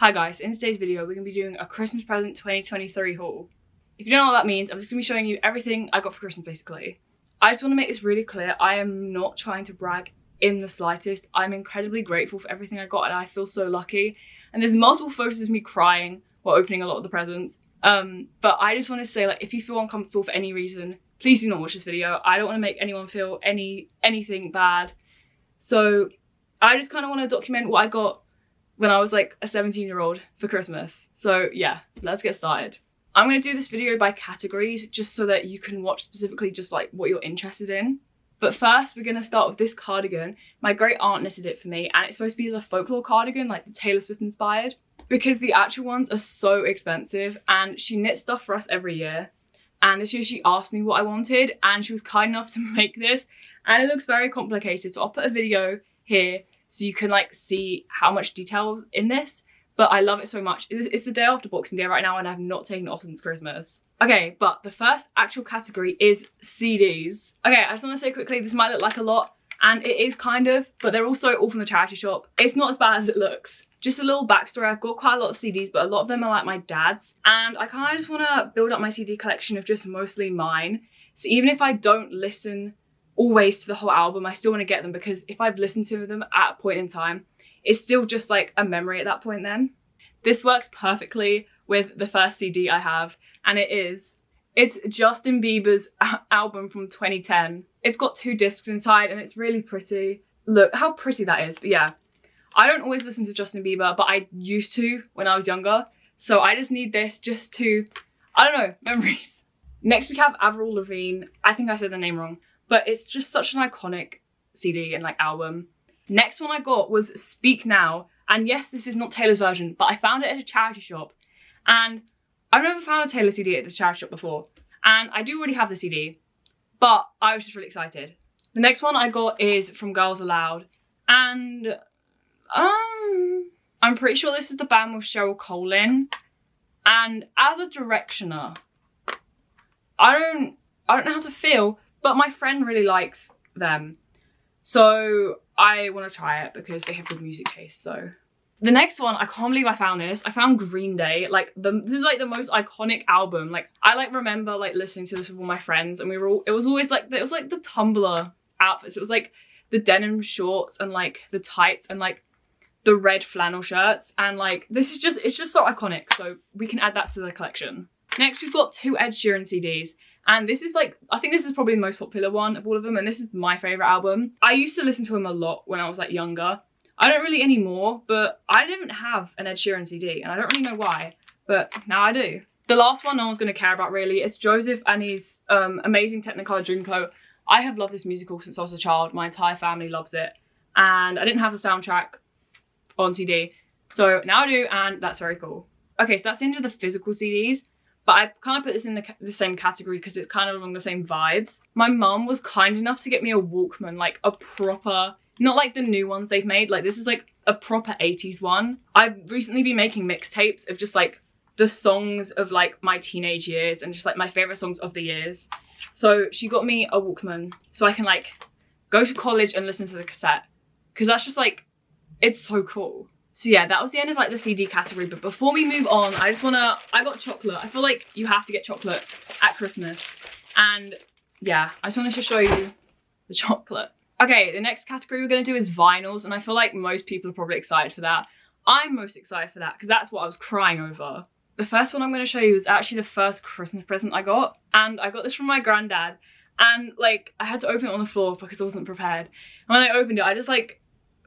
Hi guys, in today's video we're going to be doing a Christmas present 2023 haul. If you don't know what that means, I'm just going to be showing you everything I got for Christmas basically. I just want to make this really clear, I am not trying to brag in the slightest. I'm incredibly grateful for everything I got and I feel so lucky. And there's multiple photos of me crying while opening a lot of the presents. But I just want to say, like, if you feel uncomfortable for any reason, please do not watch this video. I don't want to make anyone feel anything bad. So I just kind of want to document what I got when I was like a 17-year-old for Christmas. So yeah, let's get started. I'm going to do this video by categories just so that you can watch specifically just like what you're interested in. But first we're going to start with this cardigan. My great aunt knitted it for me and it's supposed to be the folklore cardigan, like the Taylor Swift inspired, because the actual ones are so expensive and she knits stuff for us every year. And this year she asked me what I wanted and she was kind enough to make this, and it looks very complicated, so I'll put a video here so you can like see how much detail in this. But I love it so much. It's the day after Boxing Day right now and I've not taken it off since Christmas. Okay, but the first actual category is CDs. Okay, I just want to say quickly, this might look like a lot, and it is kind of, but they're also all from the charity shop. It's not as bad as it looks. Just a little backstory, I've got quite a lot of CDs, but a lot of them are like my dad's, and I kind of just want to build up my CD collection of just mostly mine. So even if I don't listen always to the whole album, I still want to get them, because if I've listened to them at a point in time, it's still just like a memory at that point then. This works perfectly with the first CD I have, and it's Justin Bieber's album from 2010. It's got 2 discs inside and it's really pretty. Look how pretty that is. But yeah, I don't always listen to Justin Bieber, but I used to when I was younger. So I just need this just to, I don't know, memories. Next we have Avril Lavigne. I think I said the name wrong, but it's just such an iconic CD and like album. Next one I got was Speak Now. And yes, this is not Taylor's version, but I found it at a charity shop. And I've never found a Taylor CD at the charity shop before. And I do already have the CD, but I was just really excited. The next one I got is from Girls Aloud. And I'm pretty sure this is the band with Cheryl Cole in. And as a directioner, I don't know how to feel, but my friend really likes them. So I want to try it because they have good music taste. So the next one, I can't believe I found this. I found Green Day. Like this is like the most iconic album. Like I like remember like listening to this with all my friends, and it was always like the Tumblr outfits. It was like the denim shorts and like the tights and like the red flannel shirts, and like it's just so iconic. So we can add that to the collection. Next we've got 2 Ed Sheeran CDs. And this is like, I think this is probably the most popular one of all of them, and this is my favourite album. I used to listen to him a lot when I was like younger. I don't really anymore, but I didn't have an Ed Sheeran CD, and I don't really know why, but now I do. The last one no one's going to care about really. It's Joseph and his amazing Technicolor Dreamcoat. I have loved this musical since I was a child. My entire family loves it. And I didn't have the soundtrack on CD, so now I do, and that's very cool. Okay, so that's the end of the physical CDs. But I kind of put this in the same category because it's kind of along the same vibes. My mum was kind enough to get me a Walkman, like a proper, not like the new ones they've made. Like this is like a proper 80s one. I've recently been making mixtapes of just like the songs of like my teenage years and just like my favorite songs of the years. So she got me a Walkman so I can like go to college and listen to the cassette, because that's just like, it's so cool. So yeah, that was the end of like the CD category. But before we move on, I got chocolate. I feel like you have to get chocolate at Christmas. And yeah, I just wanted to show you the chocolate. Okay, the next category we're going to do is vinyls. And I feel like most people are probably excited for that. I'm most excited for that because that's what I was crying over. The first one I'm going to show you is actually the first Christmas present I got. And I got this from my granddad. And like, I had to open it on the floor because I wasn't prepared. And when I opened it, I just like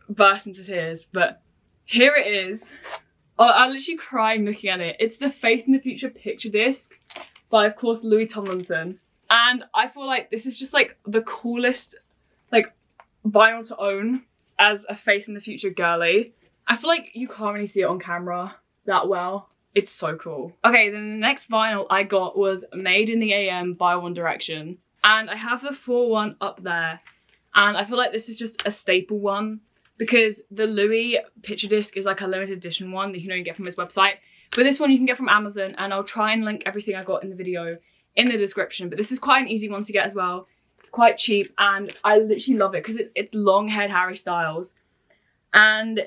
burst into tears. But here it is. Oh, I'm literally crying looking at it. It's the Faith in the Future picture disc by, of course, Louis Tomlinson. And I feel like this is just like the coolest like vinyl to own as a Faith in the Future girly. I feel like you can't really see it on camera that well. It's so cool. Okay, then the next vinyl I got was Made in the AM by One Direction. And I have the 4 one up there. And I feel like this is just a staple one, because the Louis picture disc is like a limited edition one that you can only get from his website. But this one you can get from Amazon, and I'll try and link everything I got in the video in the description. But this is quite an easy one to get as well. It's quite cheap, and I literally love it because it's long haired Harry Styles. And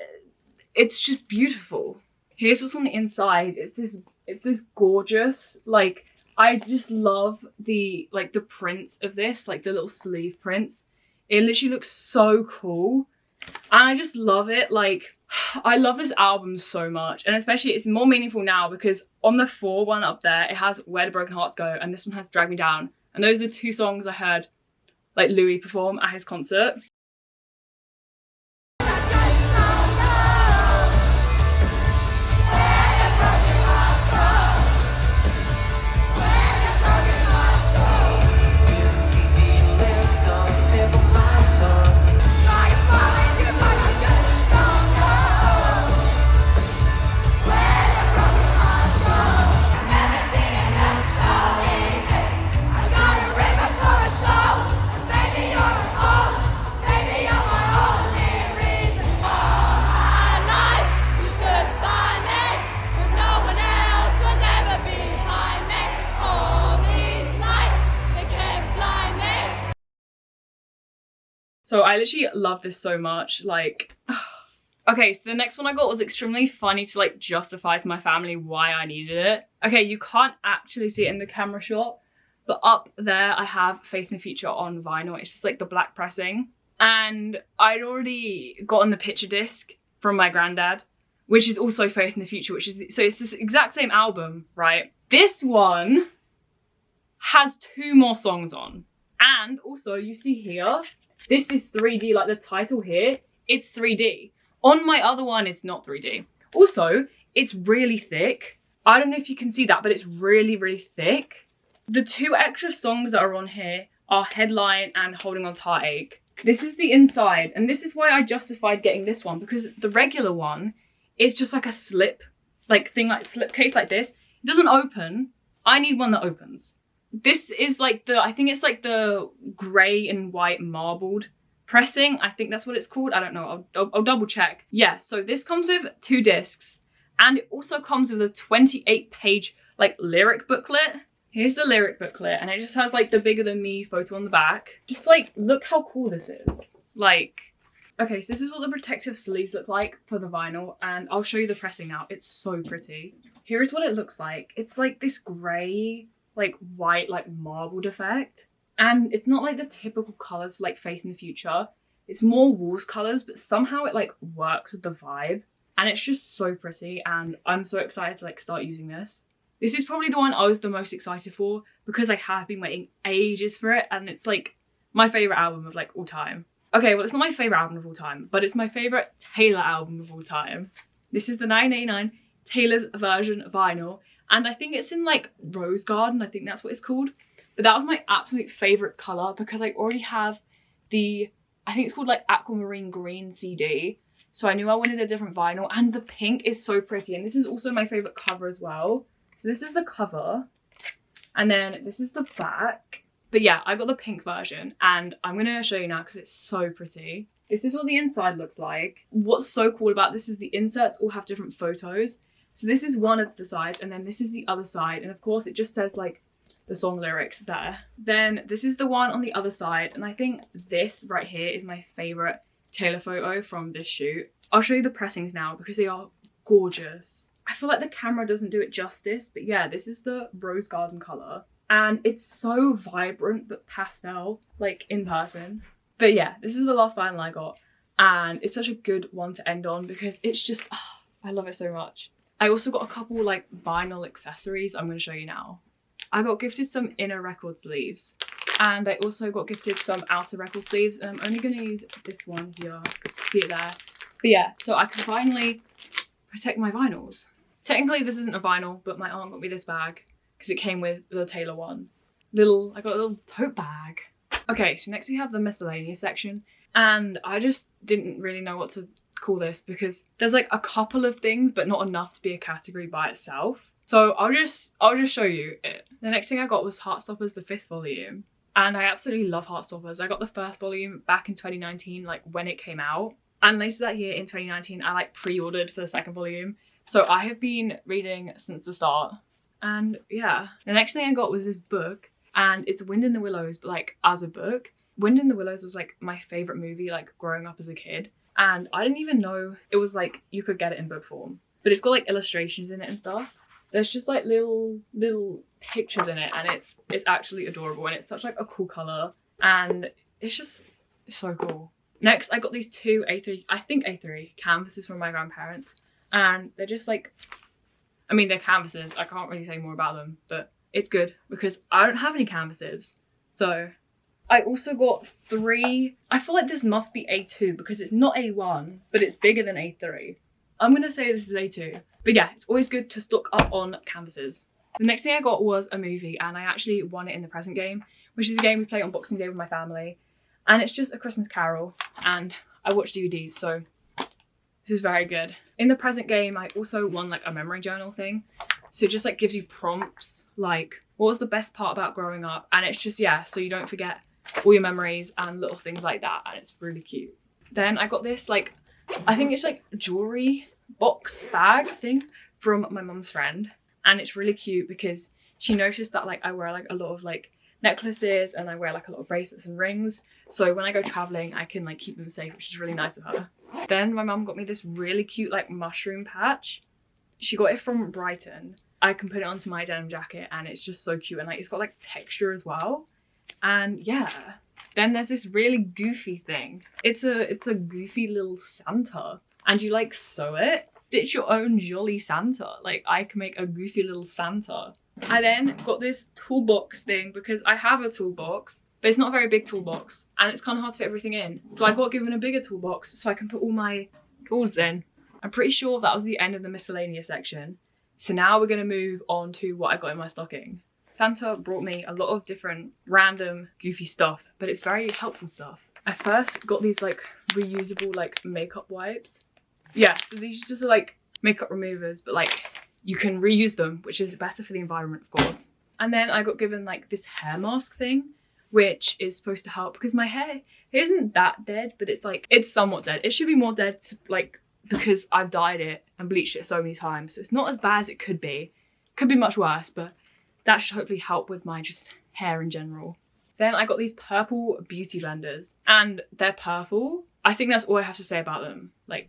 it's just beautiful. Here's what's on the inside. It's this gorgeous, like, I just love the prints of this, like the little sleeve prints. It literally looks so cool. And I just love it. Like, I love this album so much, and especially it's more meaningful now because on the 4 one up there, it has Where the Broken Hearts Go, and this one has Drag Me Down. And those are the 2 songs I heard like Louis perform at his concert. So I literally love this so much, like, okay, so the next one I got was extremely funny to like justify to my family why I needed it. Okay, you can't actually see it in the camera shot, but up there I have Faith in the Future on vinyl. It's just like the black pressing. And I'd already gotten the picture disc from my granddad, which is also Faith in the Future, which is, so it's this exact same album, right? This one has 2 more songs on. And also you see here, this is 3D, like the title here, it's 3D. On my other one, it's not 3D. Also, it's really thick. I don't know if you can see that, but it's really, really thick. The 2 extra songs that are on here are Headline and Holding On Tight. This is the inside, and this is why I justified getting this one, because the regular one is just like a slip, like thing, like slipcase like this. It doesn't open. I need one that opens. This is like the, I think it's like the grey and white marbled pressing. I think that's what it's called. I don't know. I'll double check. Yeah, so this comes with 2 discs, and it also comes with a 28-page like lyric booklet. Here's the lyric booklet, and it just has like the Bigger Than Me photo on the back. Just like, look how cool this is. Like, okay, so this is what the protective sleeves look like for the vinyl, and I'll show you the pressing now. It's so pretty. Here is what it looks like. It's like this grey, like white, like marbled effect. And it's not like the typical colours for like Faith in the Future. It's more Walls colours, but somehow it like works with the vibe. And it's just so pretty, and I'm so excited to like start using this. This is probably the one I was the most excited for because I have been waiting ages for it, and it's like my favourite album of like all time. Okay, well, it's not my favourite album of all time, but it's my favourite Taylor album of all time. This is the 989 Taylor's version vinyl, and I think it's in like Rose Garden, I think that's what it's called. But that was my absolute favourite colour because I already have the, I think it's called like Aquamarine Green CD. So I knew I wanted a different vinyl, and the pink is so pretty. And this is also my favourite cover as well. So this is the cover, and then this is the back. But yeah, I got the pink version, and I'm going to show you now because it's so pretty. This is what the inside looks like. What's so cool about this is the inserts all have different photos. So this is one of the sides, and then this is the other side. And of course it just says like the song lyrics there. Then this is the one on the other side, and I think this right here is my favourite Taylor photo from this shoot. I'll show you the pressings now because they are gorgeous. I feel like the camera doesn't do it justice, but yeah, this is the Rose Garden colour. And it's so vibrant but pastel, like in person. But yeah, this is the last vinyl I got, and it's such a good one to end on because it's just, oh, I love it so much. I also got a couple like vinyl accessories I'm going to show you now. I got gifted some inner record sleeves, and I also got gifted some outer record sleeves, and I'm only going to use this one here. See it there? But yeah, so I can finally protect my vinyls. Technically this isn't a vinyl, but my aunt got me this bag because it came with the Taylor one. I got a little tote bag. Okay, so next we have the miscellaneous section, and I just didn't really know what to call this because there's like a couple of things but not enough to be a category by itself. So I'll just show you it. The next thing I got was Heartstoppers, the 5th volume, and I absolutely love Heartstoppers. I got the first volume back in 2019, like when it came out, and later that year in 2019 I like pre-ordered for the 2nd volume. So I have been reading since the start. And yeah, the next thing I got was this book, and it's Wind in the Willows, but like as a book. Wind in the Willows was like my favourite movie like growing up as a kid, and I didn't even know it was like you could get it in book form. but it's got like illustrations in it and stuff. There's just like little pictures in it, and it's actually adorable, and it's such like a cool color, and it's so cool. Next, I got these two A3 canvases from my grandparents, and they're just like, I mean, they're canvases. I can't really say more about them, but it's good because I don't have any canvases. So I also got 3, I feel like this must be A2 because it's not A1, but it's bigger than A3. I'm gonna say this is A2. But yeah, it's always good to stock up on canvases. The next thing I got was a movie, and I actually won it in the present game, which is a game we play on Boxing Day with my family. And it's just A Christmas Carol, and I watch DVDs, so this is very good. In the present game, I also won like a memory journal thing. So it just like gives you prompts, like what was the best part about growing up? And it's just, yeah, so you don't forget all your memories and little things like that, and it's really cute. Then I got this like, I think it's like jewelry box bag thing from my mum's friend, and it's really cute because she noticed that like I wear like a lot of like necklaces and I wear like a lot of bracelets and rings, so when I go traveling I can like keep them safe, which is really nice of her. Then my mum got me this really cute like mushroom patch. She got it from Brighton. I can put it onto my denim jacket, and it's just so cute, and like it's got like texture as well. And yeah, then there's this really goofy thing. It's a goofy little Santa, and you like sew it. It's your own jolly Santa. Like I can make a goofy little Santa. I then got this toolbox thing because I have a toolbox, but it's not a very big toolbox, and it's kind of hard to fit everything in. So I got given a bigger toolbox so I can put all my tools in. I'm pretty sure that was the end of the miscellaneous section. So now we're going to move on to what I got in my stocking. Santa brought me a lot of different random goofy stuff, but it's very helpful stuff. I first got these like reusable like makeup wipes. Yeah, so these just are like makeup removers, but like you can reuse them, which is better for the environment, of course. And then I got given like this hair mask thing, which is supposed to help because my hair isn't that dead, but it's like, it's somewhat dead. It should be more dead to, like, because I've dyed it and bleached it so many times. So it's not as bad as it could be. Could be much worse, but that should hopefully help with my just hair in general. Then I got these purple beauty blenders, and they're purple. I think that's all I have to say about them. Like,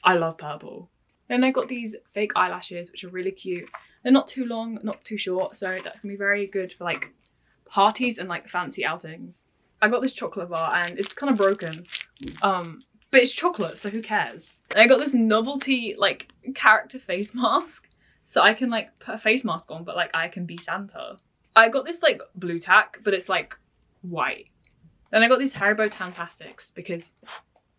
I love purple. Then I got these fake eyelashes, which are really cute. They're not too long, not too short, so that's gonna be very good for like parties and like fancy outings. I got this chocolate bar, and it's kind of broken. But it's chocolate, so who cares? And I got this novelty like character face mask, so I can like put a face mask on, but like I can be Santa. I got this like blue tack, but it's like white. Then I got these Haribo Tantastics because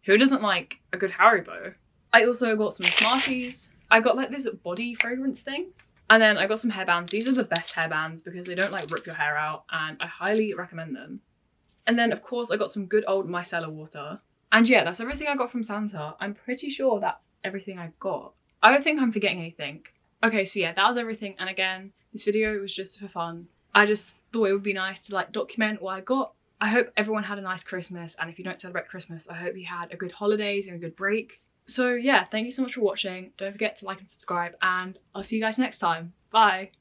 who doesn't like a good Haribo? I also got some Smarties. I got like this body fragrance thing. And then I got some hairbands. These are the best hairbands because they don't like rip your hair out, and I highly recommend them. And then of course I got some good old micellar water. And yeah, that's everything I got from Santa. I'm pretty sure that's everything I got. I don't think I'm forgetting anything. Okay, so yeah, that was everything. And again, this video was just for fun. I just thought it would be nice to like document what I got. I hope everyone had a nice Christmas, and if you don't celebrate Christmas, I hope you had a good holidays and a good break. So yeah, thank you so much for watching. Don't forget to like and subscribe, and I'll see you guys next time. Bye!